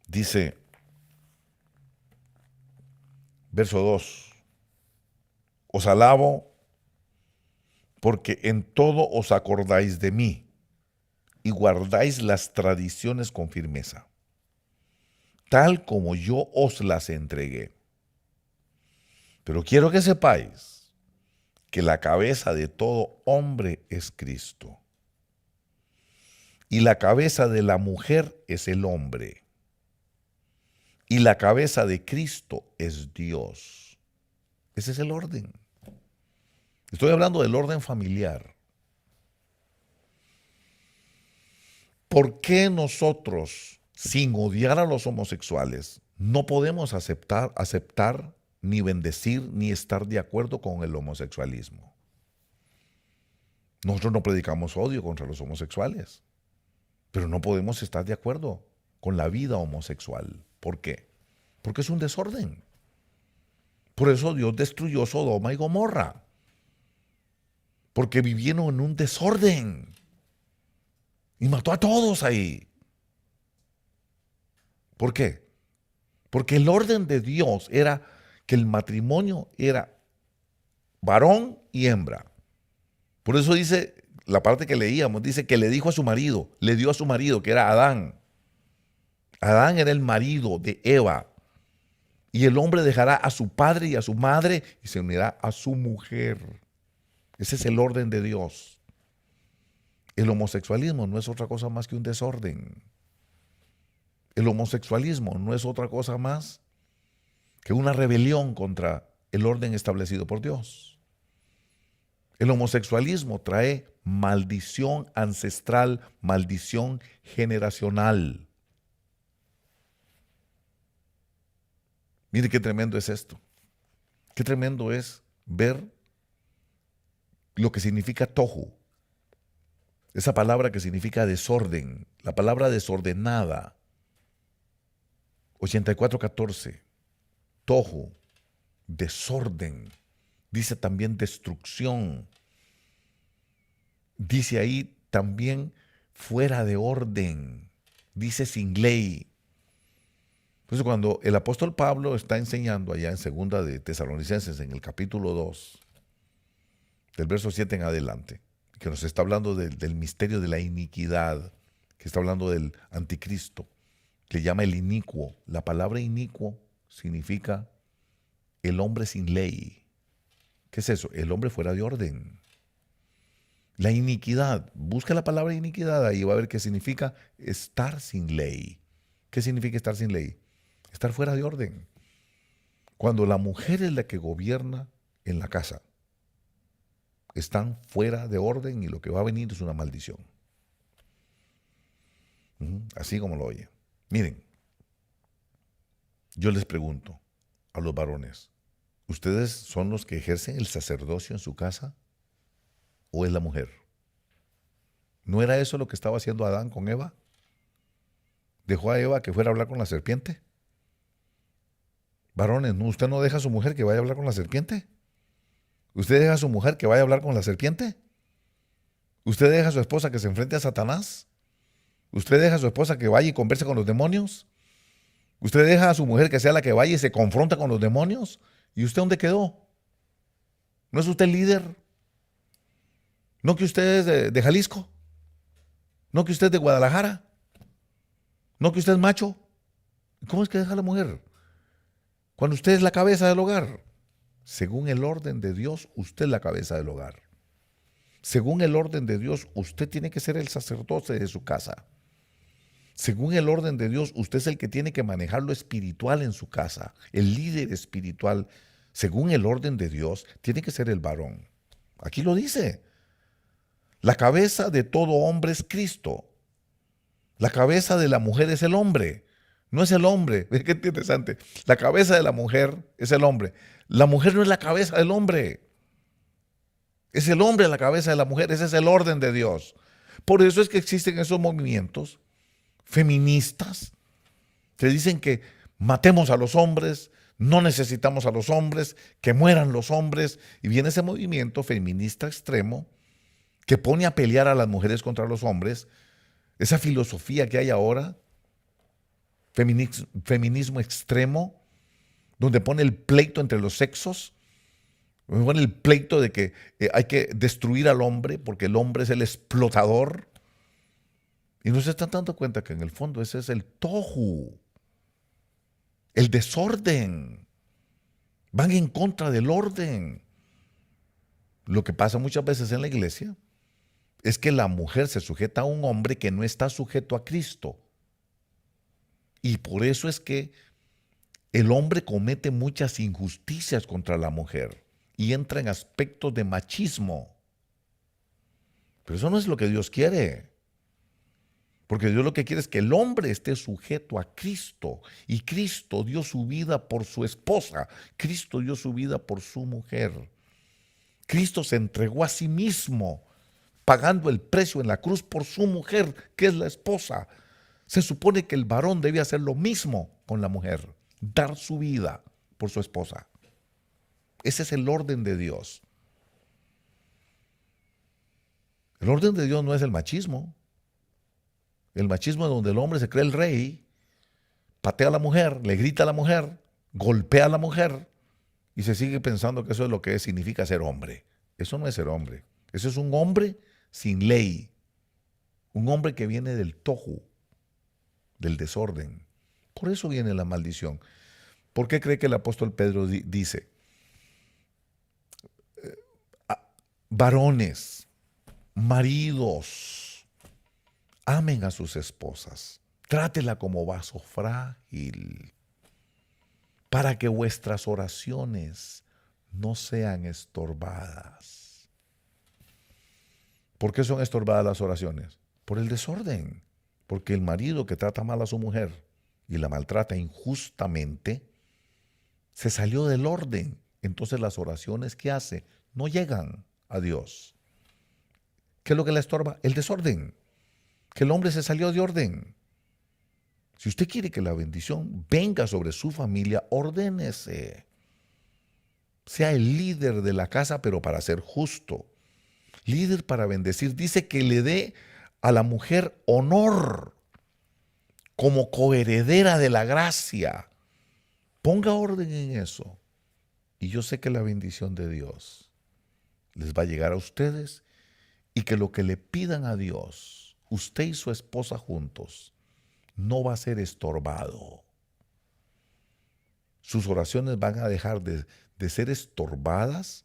Dice, verso 2. Os alabo porque en todo os acordáis de mí y guardáis las tradiciones con firmeza, tal como yo os las entregué. Pero quiero que sepáis que la cabeza de todo hombre es Cristo, y la cabeza de la mujer es el hombre, y la cabeza de Cristo es Dios. Ese es el orden. Estoy hablando del orden familiar. ¿Por qué nosotros, sin odiar a los homosexuales, no podemos aceptar ni bendecir, ni estar de acuerdo con el homosexualismo? Nosotros no predicamos odio contra los homosexuales, pero no podemos estar de acuerdo con la vida homosexual. ¿Por qué? Porque es un desorden. Por eso Dios destruyó Sodoma y Gomorra, porque vivieron en un desorden y mató a todos ahí. ¿Por qué? Porque el orden de Dios era que el matrimonio era varón y hembra. Por eso dice, la parte que leíamos, dice que le dijo a su marido, le dio a su marido, que era Adán. Adán era el marido de Eva. Y el hombre dejará a su padre y a su madre y se unirá a su mujer. Ese es el orden de Dios. El homosexualismo no es otra cosa más que un desorden. El homosexualismo no es otra cosa más que una rebelión contra el orden establecido por Dios. El homosexualismo trae maldición ancestral, maldición generacional. Mire qué tremendo es esto. Qué tremendo es ver lo que significa tohu, esa palabra que significa desorden, la palabra desordenada, 84:14, tohu, desorden, dice también destrucción, dice ahí también fuera de orden, dice sin ley. Entonces cuando el apóstol Pablo está enseñando allá en segunda de Tesalonicenses, en el capítulo 2, del verso 7 en adelante, que nos está hablando del misterio de la iniquidad, que está hablando del anticristo, que llama el inicuo. La palabra inicuo significa el hombre sin ley. ¿Qué es eso? El hombre fuera de orden. La iniquidad, busca la palabra iniquidad ahí, va a ver qué significa estar sin ley. ¿Qué significa estar sin ley? Estar fuera de orden. Cuando la mujer es la que gobierna en la casa, están fuera de orden y lo que va a venir es una maldición. Así como lo oye. Miren, yo les pregunto a los varones, ¿ustedes son los que ejercen el sacerdocio en su casa o es la mujer? ¿No era eso lo que estaba haciendo Adán con Eva? ¿Dejó a Eva que fuera a hablar con la serpiente? Varones, ¿usted no deja a su mujer que vaya a hablar con la serpiente? ¿Usted deja a su mujer que vaya a hablar con la serpiente? ¿Usted deja a su esposa que se enfrente a Satanás? ¿Usted deja a su esposa que vaya y converse con los demonios? ¿Usted deja a su mujer que sea la que vaya y se confronta con los demonios? ¿Y usted dónde quedó? ¿No es usted líder? ¿No que usted es de Jalisco? ¿No que usted es de Guadalajara? ¿No que usted es macho? ¿Cómo es que deja a la mujer? Cuando usted es la cabeza del hogar. Según el orden de Dios, usted es la cabeza del hogar. Según el orden de Dios, usted tiene que ser el sacerdote de su casa. Según el orden de Dios, usted es el que tiene que manejar lo espiritual en su casa. El líder espiritual, según el orden de Dios, tiene que ser el varón. Aquí lo dice. La cabeza de todo hombre es Cristo. La cabeza de la mujer es el hombre. No es el hombre. Qué interesante. La cabeza de la mujer es el hombre. La mujer no es la cabeza del hombre. Es el hombre la cabeza de la mujer. Ese es el orden de Dios. Por eso es que existen esos movimientos feministas que dicen que matemos a los hombres, no necesitamos a los hombres, que mueran los hombres. Y viene ese movimiento feminista extremo que pone a pelear a las mujeres contra los hombres. Esa filosofía que hay ahora, feminismo extremo, donde pone el pleito entre los sexos, donde pone el pleito de que hay que destruir al hombre porque el hombre es el explotador. Y no se están dando cuenta que en el fondo ese es el tohu, el desorden. Van en contra del orden. Lo que pasa muchas veces en la iglesia es que la mujer se sujeta a un hombre que no está sujeto a Cristo. Y por eso es que el hombre comete muchas injusticias contra la mujer y entra en aspectos de machismo. Pero eso no es lo que Dios quiere. Porque Dios lo que quiere es que el hombre esté sujeto a Cristo. Y Cristo dio su vida por su esposa. Cristo dio su vida por su mujer. Cristo se entregó a sí mismo, pagando el precio en la cruz por su mujer, que es la esposa. Se supone que el varón debe hacer lo mismo con la mujer, dar su vida por su esposa. Ese es el orden de Dios. El orden de Dios no es el machismo. El machismo es donde el hombre se cree el rey, patea a la mujer, le grita a la mujer, golpea a la mujer y se sigue pensando que eso es lo que significa ser hombre. Eso no es ser hombre. Eso es un hombre sin ley. Un hombre que viene del tohu, del desorden. Por eso viene la maldición. ¿Por qué cree que el apóstol Pedro dice, varones, maridos, amen a sus esposas, trátela como vaso frágil, para que vuestras oraciones no sean estorbadas? ¿Por qué son estorbadas las oraciones? Por el desorden. Porque el marido que trata mal a su mujer y la maltrata injustamente, se salió del orden. Entonces las oraciones que hace no llegan. a Dios. ¿Qué es lo que le estorba? El desorden. Que el hombre se salió de orden. Si usted quiere que la bendición venga sobre su familia, ordénese. Sea el líder de la casa, pero para ser justo. Líder para bendecir. Dice que le dé a la mujer honor como coheredera de la gracia. Ponga orden en eso. Y yo sé que la bendición de Dios les va a llegar a ustedes y que lo que le pidan a Dios, usted y su esposa juntos, no va a ser estorbado. Sus oraciones van a dejar de ser estorbadas.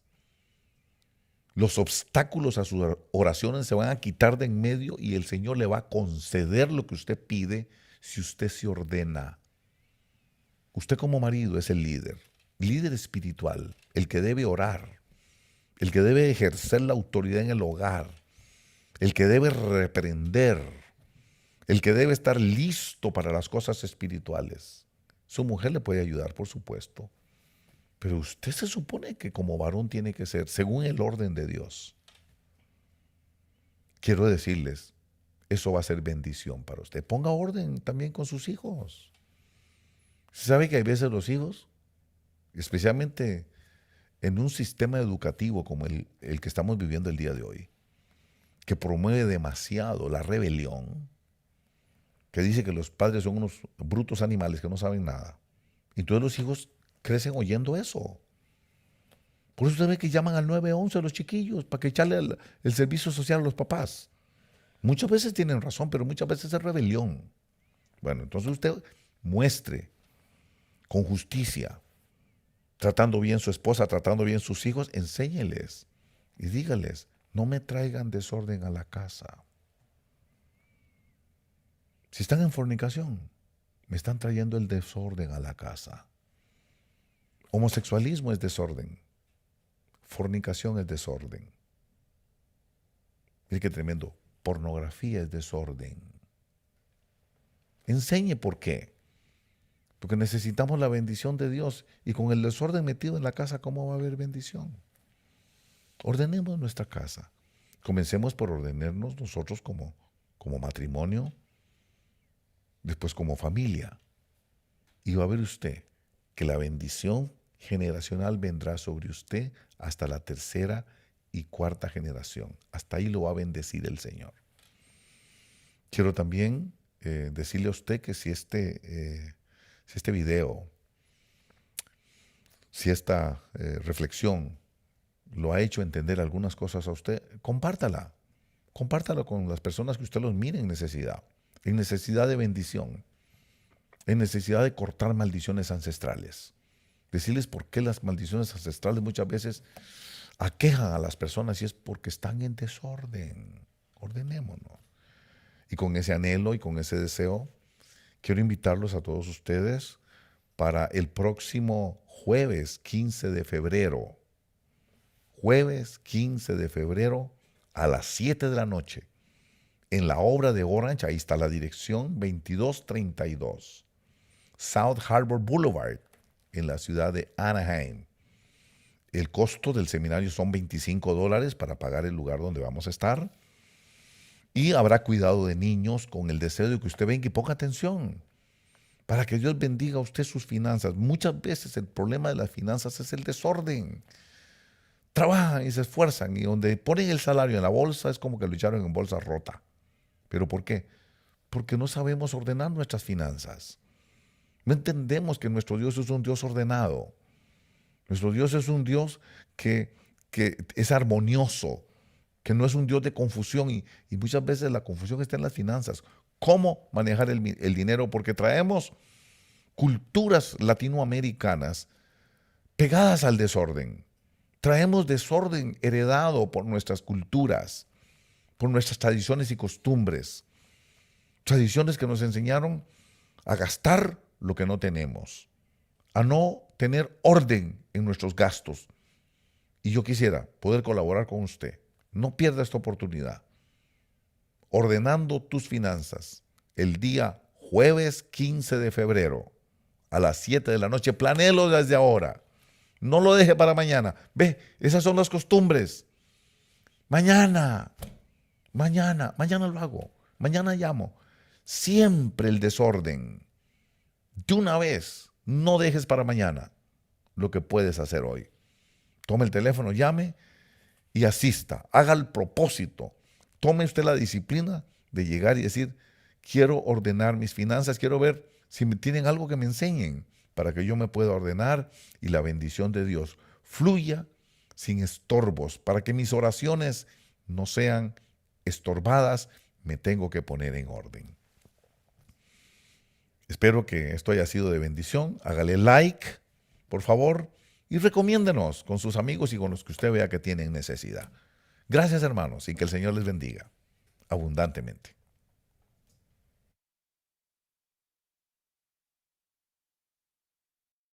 Los obstáculos a sus oraciones se van a quitar de en medio y el Señor le va a conceder lo que usted pide si usted se ordena. Usted como marido es el líder espiritual, el que debe orar, el que debe ejercer la autoridad en el hogar, el que debe reprender, el que debe estar listo para las cosas espirituales. Su mujer le puede ayudar, por supuesto, pero usted se supone que como varón tiene que ser según el orden de Dios. Quiero decirles, eso va a ser bendición para usted. Ponga orden también con sus hijos. ¿Sabe que hay veces los hijos, especialmente en un sistema educativo como el que estamos viviendo el día de hoy, que promueve demasiado la rebelión, que dice que los padres son unos brutos animales que no saben nada, y todos los hijos crecen oyendo eso? Por eso usted ve que llaman al 911 a los chiquillos para que echarle el servicio social a los papás. Muchas veces tienen razón, pero muchas veces es rebelión. Bueno, entonces usted muestre con justicia, tratando bien a su esposa, tratando bien a sus hijos, enséñeles y dígales, no me traigan desorden a la casa. Si están en fornicación, me están trayendo el desorden a la casa. Homosexualismo es desorden. Fornicación es desorden. Mire qué tremendo. Pornografía es desorden. Enseñe por qué. Porque necesitamos la bendición de Dios. Y con el desorden metido en la casa, ¿cómo va a haber bendición? Ordenemos nuestra casa. Comencemos por ordenarnos nosotros como matrimonio, después como familia. Y va a ver usted que la bendición generacional vendrá sobre usted hasta la tercera y cuarta generación. Hasta ahí lo va a bendecir el Señor. Quiero también decirle a usted que si este video, si esta reflexión lo ha hecho entender algunas cosas a usted, compártala. Compártala con las personas que usted los mire en necesidad de bendición, en necesidad de cortar maldiciones ancestrales. Decirles por qué las maldiciones ancestrales muchas veces aquejan a las personas y es porque están en desorden. Ordenémonos. Y con ese anhelo y con ese deseo, quiero invitarlos a todos ustedes para el próximo jueves 15 de febrero. Jueves 15 de febrero a las 7 de la noche. En la obra de Orange, ahí está la dirección 2232. South Harbor Boulevard, en la ciudad de Anaheim. El costo del seminario son $25 para pagar el lugar donde vamos a estar. Y habrá cuidado de niños con el deseo de que usted venga y ponga atención para que Dios bendiga a usted sus finanzas. Muchas veces el problema de las finanzas es el desorden. Trabajan y se esfuerzan y donde ponen el salario en la bolsa es como que lo echaron en bolsa rota. ¿Pero por qué? Porque no sabemos ordenar nuestras finanzas. No entendemos que nuestro Dios es un Dios ordenado. Nuestro Dios es un Dios que es armonioso, que no es un Dios de confusión y muchas veces la confusión está en las finanzas. ¿Cómo manejar el dinero? Porque traemos culturas latinoamericanas pegadas al desorden. Traemos desorden heredado por nuestras culturas, por nuestras tradiciones y costumbres. Tradiciones que nos enseñaron a gastar lo que no tenemos, a no tener orden en nuestros gastos. Y yo quisiera poder colaborar con usted. No pierda esta oportunidad. Ordenando tus finanzas el día jueves 15 de febrero a las 7 de la noche. Planéelo desde ahora. No lo deje para mañana. Ve, esas son las costumbres. Mañana, mañana lo hago, mañana llamo. Siempre el desorden. De una vez, no dejes para mañana lo que puedes hacer hoy. Tome el teléfono, llame y asista. Haga el propósito. Tome usted la disciplina de llegar y decir, quiero ordenar mis finanzas, quiero ver si me tienen algo que me enseñen para que yo me pueda ordenar y la bendición de Dios fluya sin estorbos, para que mis oraciones no sean estorbadas, me tengo que poner en orden. Espero que esto haya sido de bendición. Hágale like, por favor, y recomiéndenos con sus amigos y con los que usted vea que tienen necesidad. Gracias, hermanos, y que el Señor les bendiga abundantemente.